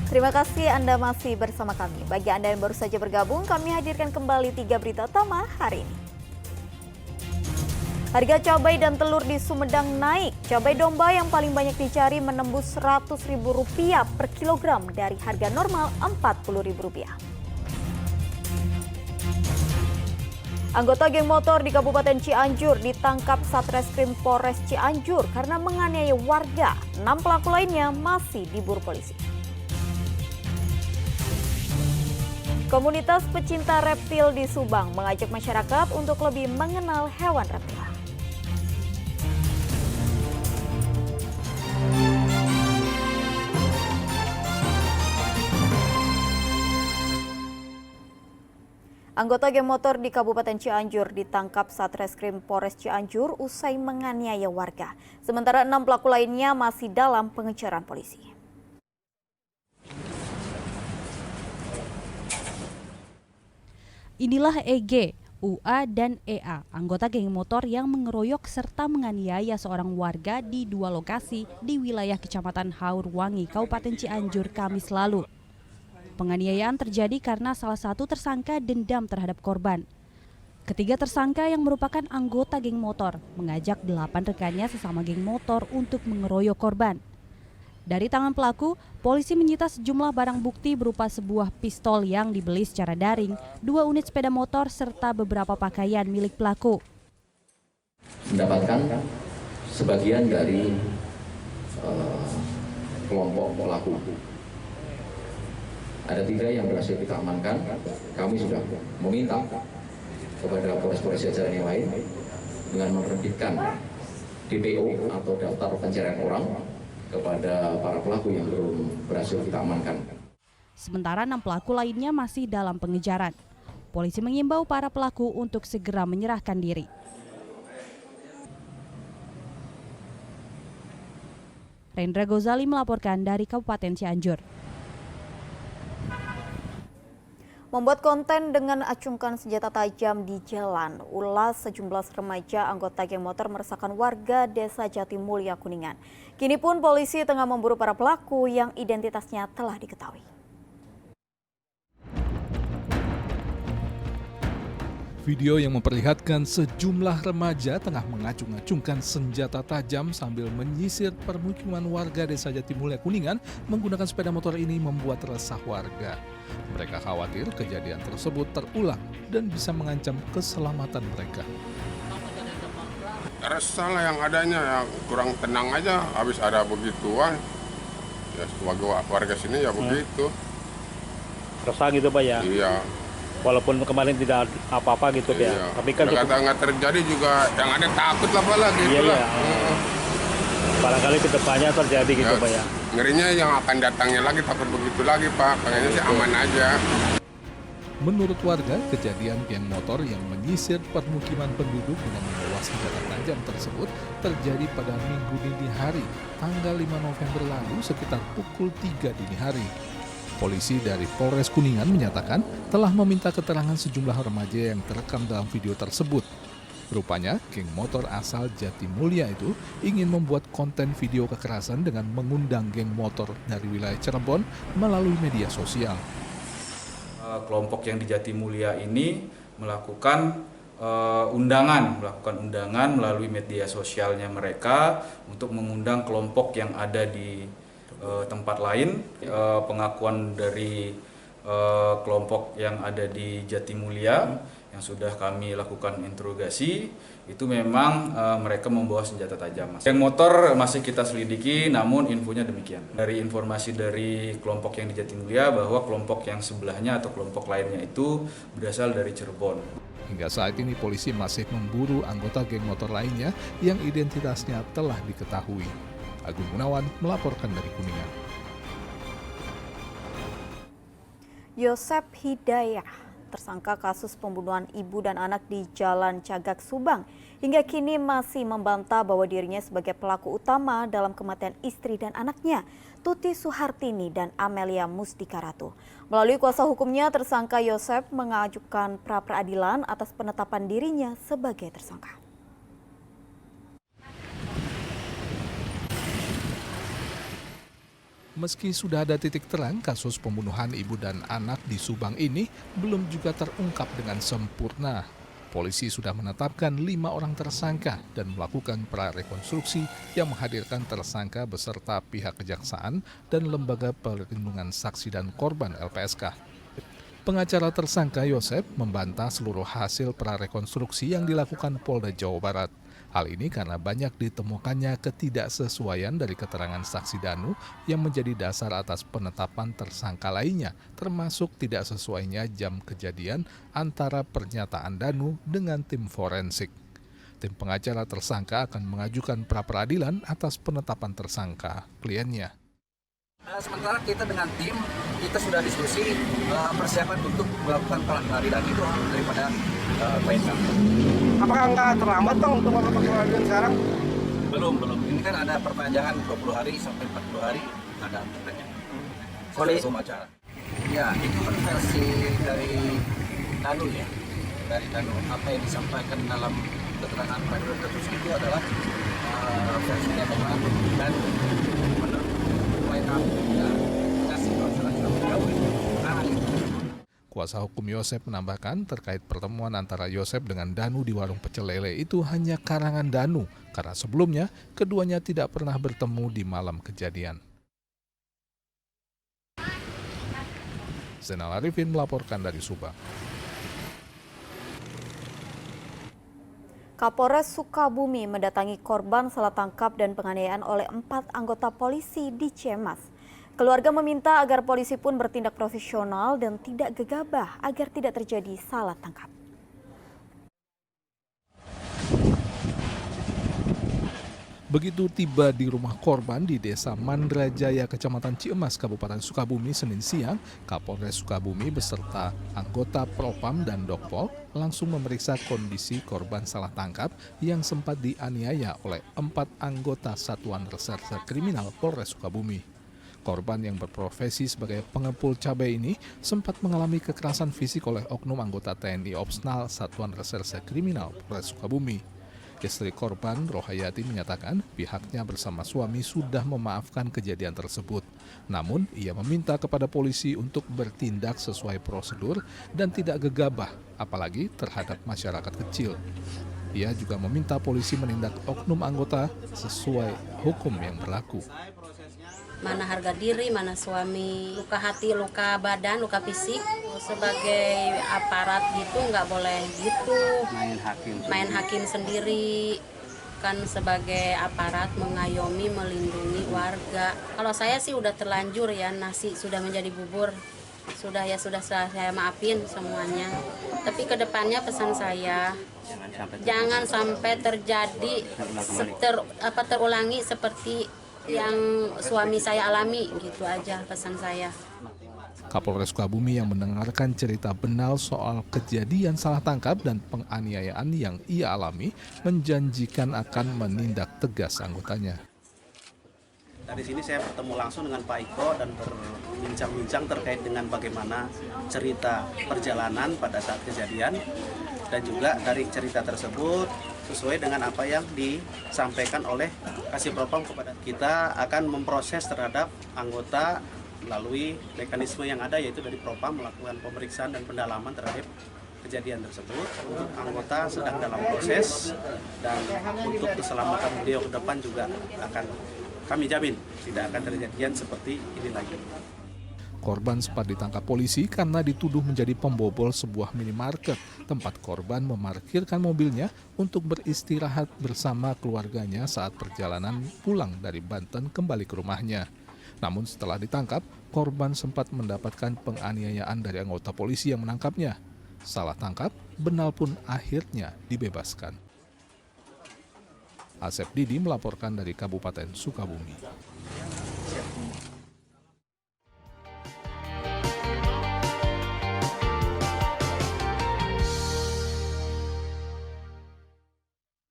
Terima kasih Anda masih bersama kami. Bagi Anda yang baru saja bergabung, kami hadirkan kembali 3 berita utama hari ini. Harga cabai dan telur di Sumedang naik. Cabai domba yang paling banyak dicari menembus Rp100.000 per kilogram dari harga normal Rp40.000. Anggota geng motor di Kabupaten Cianjur ditangkap Satreskrim Polres Cianjur karena menganiaya warga. 6 pelaku lainnya masih diburu polisi. Komunitas pecinta reptil di Subang mengajak masyarakat untuk lebih mengenal hewan reptil. Anggota geng motor di Kabupaten Cianjur ditangkap Satreskrim Polres Cianjur usai menganiaya warga. Sementara 6 pelaku lainnya masih dalam pengejaran polisi. Inilah EG, UA, dan EA, anggota geng motor yang mengeroyok serta menganiaya seorang warga di 2 lokasi di wilayah Kecamatan Haurwangi, Kabupaten Cianjur, Kamis lalu. Penganiayaan terjadi karena salah satu tersangka dendam terhadap korban. Ketiga tersangka yang merupakan anggota geng motor mengajak 8 rekannya sesama geng motor untuk mengeroyok korban. Dari tangan pelaku, polisi menyita sejumlah barang bukti berupa sebuah pistol yang dibeli secara daring, 2 unit sepeda motor, serta beberapa pakaian milik pelaku. Mendapatkan sebagian dari kelompok pelaku. Ada 3 yang berhasil kita amankan. Kami sudah meminta kepada polres-polres jajaran yang lain dengan menerbitkan DPO atau daftar pencarian orang kepada para pelaku yang belum berhasil kita amankan. Sementara 6 pelaku lainnya masih dalam pengejaran. Polisi mengimbau para pelaku untuk segera menyerahkan diri. Rendra Gozali melaporkan dari Kabupaten Cianjur. Membuat konten dengan acungkan senjata tajam di jalan, ulas sejumlah remaja anggota geng motor meresahkan warga Desa Jatimulya, Kuningan. Kini pun polisi tengah memburu para pelaku yang identitasnya telah diketahui. Video yang memperlihatkan sejumlah remaja tengah mengacung-acungkan senjata tajam sambil menyisir permukiman warga Desa Jatimulya, Kuningan menggunakan sepeda motor ini membuat resah warga. Mereka khawatir kejadian tersebut terulang dan bisa mengancam keselamatan mereka. Resah lah yang adanya, ya kurang tenang aja habis ada begituan. Ya sebagai warga sini ya begitu. Resah gitu Pak ya? Iya. Walaupun kemarin tidak apa-apa gitu iya. ya. Tapi kan nggak terjadi juga, yang ada takut lah Pak lah gitu iya, lah. Iya. Barangkali kedepannya terjadi gitu ya, Pak ya. Ngerinya yang akan datangnya lagi takut begitu lagi Pak. Pengennya sih aman aja. Menurut warga, kejadian geng motor yang menyisir permukiman penduduk dengan membawa senjata tajam tersebut terjadi pada Minggu dini hari, tanggal 5 November lalu sekitar pukul 3 dini hari. Polisi dari Polres Kuningan menyatakan telah meminta keterangan sejumlah remaja yang terekam dalam video tersebut. Rupanya, geng motor asal Jatimulya itu ingin membuat konten video kekerasan dengan mengundang geng motor dari wilayah Cirebon melalui media sosial. Kelompok yang di Jatimulya ini melakukan undangan melalui media sosialnya mereka untuk mengundang kelompok yang ada di tempat lain. Pengakuan dari kelompok yang ada di Jatimulya yang sudah kami lakukan interogasi itu memang mereka membawa senjata tajam. Geng motor masih kita selidiki, namun infonya demikian. Dari informasi dari kelompok yang di Jatimulya bahwa kelompok yang sebelahnya atau kelompok lainnya itu berasal dari Cirebon. Hingga saat ini polisi masih memburu anggota geng motor lainnya yang identitasnya telah diketahui. Agung Gunawan melaporkan dari Kuningan. Yosep Hidayah, tersangka kasus pembunuhan ibu dan anak di Jalan Cagak, Subang, hingga kini masih membantah bahwa dirinya sebagai pelaku utama dalam kematian istri dan anaknya, Tuti Suhartini dan Amelia Mustika Ratu. Melalui kuasa hukumnya, tersangka Yosep mengajukan pra-peradilan atas penetapan dirinya sebagai tersangka. Meski sudah ada titik terang, kasus pembunuhan ibu dan anak di Subang ini belum juga terungkap dengan sempurna. Polisi sudah menetapkan 5 orang tersangka dan melakukan prarekonstruksi yang menghadirkan tersangka beserta pihak kejaksaan dan Lembaga Perlindungan Saksi dan Korban LPSK. Pengacara tersangka Yosep membantah seluruh hasil prarekonstruksi yang dilakukan Polda Jawa Barat. Hal ini karena banyak ditemukannya ketidaksesuaian dari keterangan saksi Danu yang menjadi dasar atas penetapan tersangka lainnya, termasuk tidak sesuainya jam kejadian antara pernyataan Danu dengan tim forensik. Tim pengacara tersangka akan mengajukan pra-peradilan atas penetapan tersangka kliennya. Sementara kita dengan tim, kita sudah diskusi persiapan untuk melakukan pra-peradilan itu daripada klien kami. Apakah nggak terlambat Bang untuk melakukan pra-peradilan sekarang? Belum. Ini kan ada perpanjangan 20 hari sampai 40 hari ada update-nya. Kondisi acara. Ya, itu kan versi dari Danu ya. Dari Danu, apa yang disampaikan dalam keterangan pra-peradilan itu adalah versinya memang dan menurut kami ya kasih Kuasa hukum Yosep menambahkan terkait pertemuan antara Yosep dengan Danu di warung pecel lele itu hanya karangan Danu karena sebelumnya keduanya tidak pernah bertemu di malam kejadian. Zainal Arifin melaporkan dari Subang. Kapolres Sukabumi mendatangi korban salah tangkap dan penganiayaan oleh 4 anggota polisi di Ciamas. Keluarga meminta agar polisi pun bertindak profesional dan tidak gegabah agar tidak terjadi salah tangkap. Begitu tiba di rumah korban di Desa Mandrajaya, Kecamatan Ciamas, Kabupaten Sukabumi, Senin siang, Kapolres Sukabumi beserta anggota Propam dan Dokpol langsung memeriksa kondisi korban salah tangkap yang sempat dianiaya oleh 4 anggota Satuan Reserse Kriminal Polres Sukabumi. Korban yang berprofesi sebagai pengepul cabai ini sempat mengalami kekerasan fisik oleh oknum anggota TNI Opsnal Satuan Reserse Kriminal Polres Sukabumi. Istri korban, Rohayati, menyatakan pihaknya bersama suami sudah memaafkan kejadian tersebut. Namun, ia meminta kepada polisi untuk bertindak sesuai prosedur dan tidak gegabah, apalagi terhadap masyarakat kecil. Ia juga meminta polisi menindak oknum anggota sesuai hukum yang berlaku. Mana harga diri, mana suami, luka hati, luka badan, luka fisik. Sebagai aparat gitu nggak boleh gitu. Main hakim sendiri. Kan sebagai aparat mengayomi, melindungi warga. Kalau saya sih udah terlanjur ya, nasi sudah menjadi bubur. Sudah saya maafin semuanya. Tapi kedepannya pesan saya, jangan sampai terjadi terulangi seperti yang suami saya alami, gitu aja pesan saya. Kapolres Sukabumi yang mendengarkan cerita Benal soal kejadian salah tangkap dan penganiayaan yang ia alami menjanjikan akan menindak tegas anggotanya. Dari sini saya bertemu langsung dengan Pak Iko dan berbincang-bincang terkait dengan bagaimana cerita perjalanan pada saat kejadian dan juga dari cerita tersebut sesuai dengan apa yang disampaikan oleh Kasih Propam kepada kita akan memproses terhadap anggota melalui mekanisme yang ada, yaitu dari Propam melakukan pemeriksaan dan pendalaman terhadap kejadian tersebut. Untuk anggota sedang dalam proses dan untuk keselamatan beliau ke depan juga akan kami jamin tidak akan terjadian seperti ini lagi. Korban sempat ditangkap polisi karena dituduh menjadi pembobol sebuah minimarket tempat korban memarkirkan mobilnya untuk beristirahat bersama keluarganya saat perjalanan pulang dari Banten kembali ke rumahnya. Namun setelah ditangkap, korban sempat mendapatkan penganiayaan dari anggota polisi yang menangkapnya. Salah tangkap, Benal pun akhirnya dibebaskan. Asep Didi melaporkan dari Kabupaten Sukabumi.